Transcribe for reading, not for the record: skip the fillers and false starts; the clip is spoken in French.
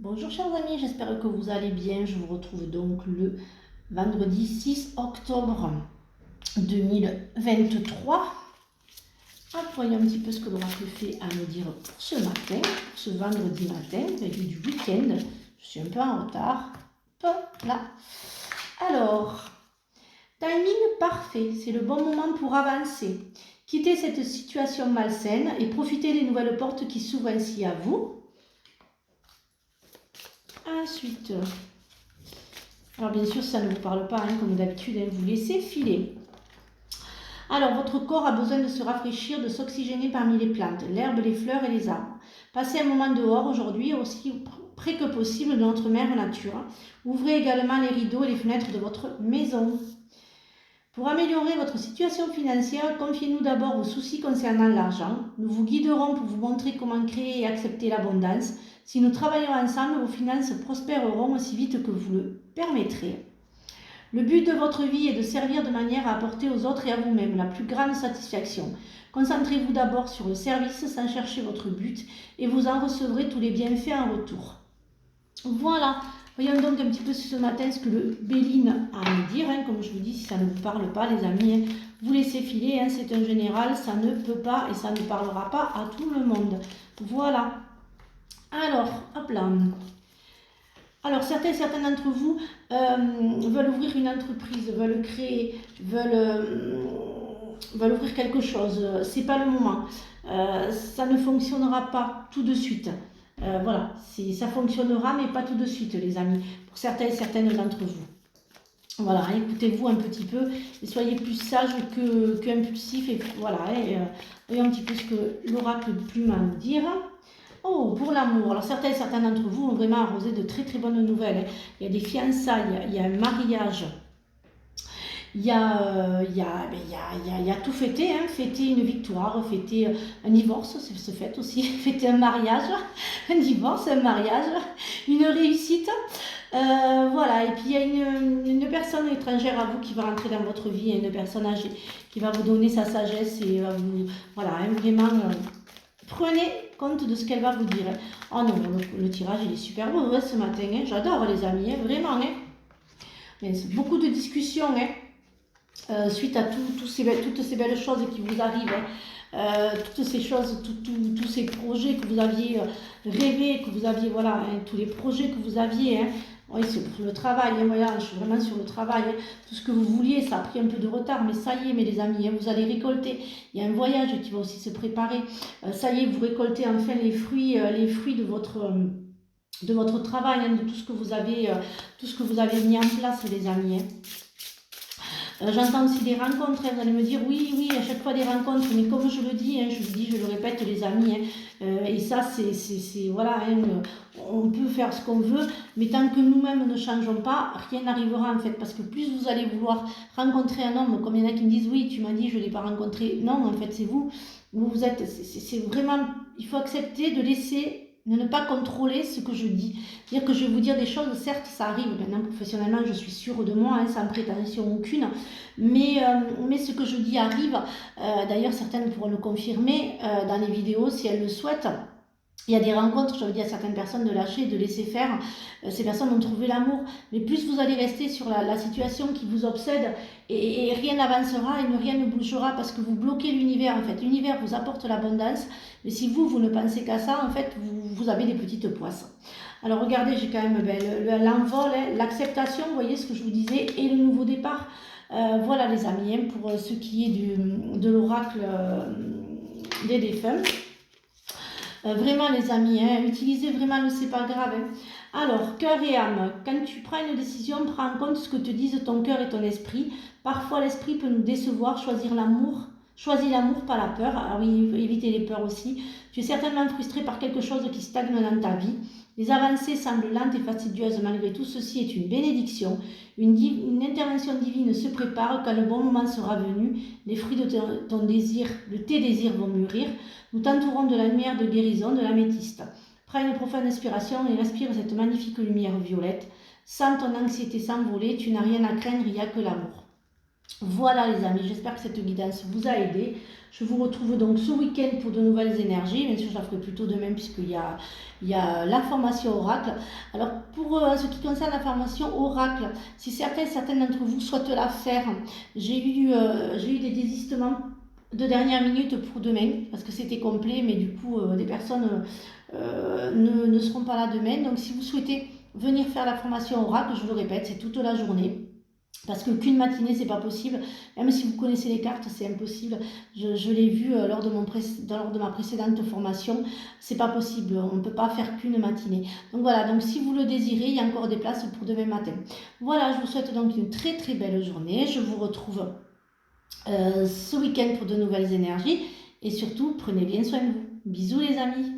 Bonjour chers amis, j'espère que vous allez bien. Je vous retrouve donc le vendredi 6 octobre 2023. Voyons un petit peu ce que l'oracle fait à me dire pour ce matin, pour ce vendredi matin, veille du week-end. Je suis un peu en retard. Hop là. Alors, timing parfait, c'est le bon moment pour avancer. Quittez cette situation malsaine et profitez des nouvelles portes qui s'ouvrent ainsi à vous. Ensuite, alors bien sûr, ça ne vous parle pas, comme d'habitude, vous laissez filer. Alors, votre corps a besoin de se rafraîchir, de s'oxygéner parmi les plantes, l'herbe, les fleurs et les arbres. Passez un moment dehors aujourd'hui, aussi près que possible de notre mère nature. Ouvrez également les rideaux et les fenêtres de votre maison. Pour améliorer votre situation financière, confiez-nous d'abord vos soucis concernant l'argent. Nous vous guiderons pour vous montrer comment créer et accepter l'abondance. Si nous travaillons ensemble, vos finances prospéreront aussi vite que vous le permettrez. Le but de votre vie est de servir de manière à apporter aux autres et à vous-même la plus grande satisfaction. Concentrez-vous d'abord sur le service sans chercher votre but et vous en recevrez tous les bienfaits en retour. Voilà. Voyons donc un petit peu ce matin ce que le Béline a à me dire. Comme je vous dis, si ça ne vous parle pas, les amis, vous laissez filer. C'est un général, ça ne peut pas et ça ne parlera pas à tout le monde. Voilà. Alors, hop là. Alors, certains d'entre vous veulent ouvrir une entreprise, veulent créer, veulent ouvrir quelque chose. C'est pas le moment. Ça ne fonctionnera pas tout de suite. Voilà, ça fonctionnera, mais pas tout de suite, les amis, pour certaines d'entre vous. Voilà, écoutez-vous un petit peu et soyez plus sage qu'impulsif. Et voilà, voyons un petit peu ce que l'oracle de plume a à nous dire. Oh, pour l'amour. Alors, certains d'entre vous ont vraiment arrosé de très très bonnes nouvelles. Il y a des fiançailles, il y a un mariage. Il y a tout fêter, fêter une victoire, fêter un divorce, se fête aussi, fêter un mariage, un divorce, un mariage, une réussite. Voilà, et puis il y a une personne étrangère à vous qui va rentrer dans votre vie, une personne âgée qui va vous donner sa sagesse et va vous, voilà, vraiment, prenez compte de ce qu'elle va vous dire. Oh non, le tirage il est super beau ce matin, j'adore les amis, vraiment. Mais c'est beaucoup de discussions, suite à toutes ces belles choses qui vous arrivent, toutes ces choses, tous ces projets que vous aviez rêvés, que vous aviez, voilà, tous les projets que vous aviez, oui, c'est pour le travail, voilà, je suis vraiment sur le travail, tout ce que vous vouliez, ça a pris un peu de retard, mais ça y est, mes les amis, vous allez récolter, il y a un voyage qui va aussi se préparer, ça y est, vous récoltez enfin les fruits de votre travail, de tout ce que vous avez mis en place, les amis. J'entends aussi des rencontres, vous allez me dire oui, à chaque fois des rencontres, mais comme je le dis, je le répète les amis, et ça c'est voilà, on peut faire ce qu'on veut, mais tant que nous-mêmes ne changeons pas, rien n'arrivera en fait, parce que plus vous allez vouloir rencontrer un homme, comme il y en a qui me disent oui, tu m'as dit je ne l'ai pas rencontré, non, en fait c'est vous êtes, c'est vraiment, il faut accepter de laisser, de ne pas contrôler ce que je dis. C'est-à-dire que je vais vous dire des choses, certes ça arrive, maintenant professionnellement je suis sûre de moi, sans prétention aucune, mais ce que je dis arrive, d'ailleurs certaines pourront le confirmer dans les vidéos si elles le souhaitent. Il y a des rencontres, je veux dire à certaines personnes de lâcher, de laisser faire. Ces personnes ont trouvé l'amour. Mais plus vous allez rester sur la situation qui vous obsède et rien n'avancera et rien ne bougera parce que vous bloquez l'univers. En fait, l'univers vous apporte l'abondance. Mais si vous ne pensez qu'à ça, en fait, vous avez des petites poisses. Alors regardez, j'ai quand même l'envol, l'acceptation, vous voyez ce que je vous disais, et le nouveau départ. Voilà les amis, pour ce qui est de l'oracle des défunts. Vraiment les amis, utilisez vraiment le c'est pas grave. Alors, cœur et âme, quand tu prends une décision, prends en compte ce que te disent ton cœur et ton esprit. Parfois l'esprit peut nous décevoir, choisis l'amour, pas la peur. Ah oui, évitez les peurs aussi. Tu es certainement frustré par quelque chose qui stagne dans ta vie. Les avancées semblent lentes et fastidieuses, malgré tout ceci est une bénédiction. Une intervention divine se prépare, quand le bon moment sera venu, les fruits de ton désir, de tes désirs vont mûrir. Nous t'entourons de la lumière de guérison, de l'améthyste. Prends une profonde inspiration et respire cette magnifique lumière violette. Sens ton anxiété s'envoler, tu n'as rien à craindre, il n'y a que l'amour. Voilà les amis, j'espère que cette guidance vous a aidé. Je vous retrouve donc ce week-end pour de nouvelles énergies. Bien sûr, je la ferai plutôt demain puisqu'il y a la formation oracle. Alors, pour ce qui concerne la formation oracle, si certaines d'entre vous souhaitent la faire, j'ai eu des désistements de dernière minute pour demain parce que c'était complet, mais du coup, des personnes ne seront pas là demain. Donc, si vous souhaitez venir faire la formation oracle, je vous le répète, c'est toute la journée. Parce que qu'une matinée, c'est pas possible. Même si vous connaissez les cartes, c'est impossible. Je l'ai vu lors de ma précédente formation. C'est pas possible. On ne peut pas faire qu'une matinée. Donc voilà. Donc si vous le désirez, il y a encore des places pour demain matin. Voilà. Je vous souhaite donc une très très belle journée. Je vous retrouve ce week-end pour de nouvelles énergies. Et surtout, prenez bien soin de vous. Bisous les amis.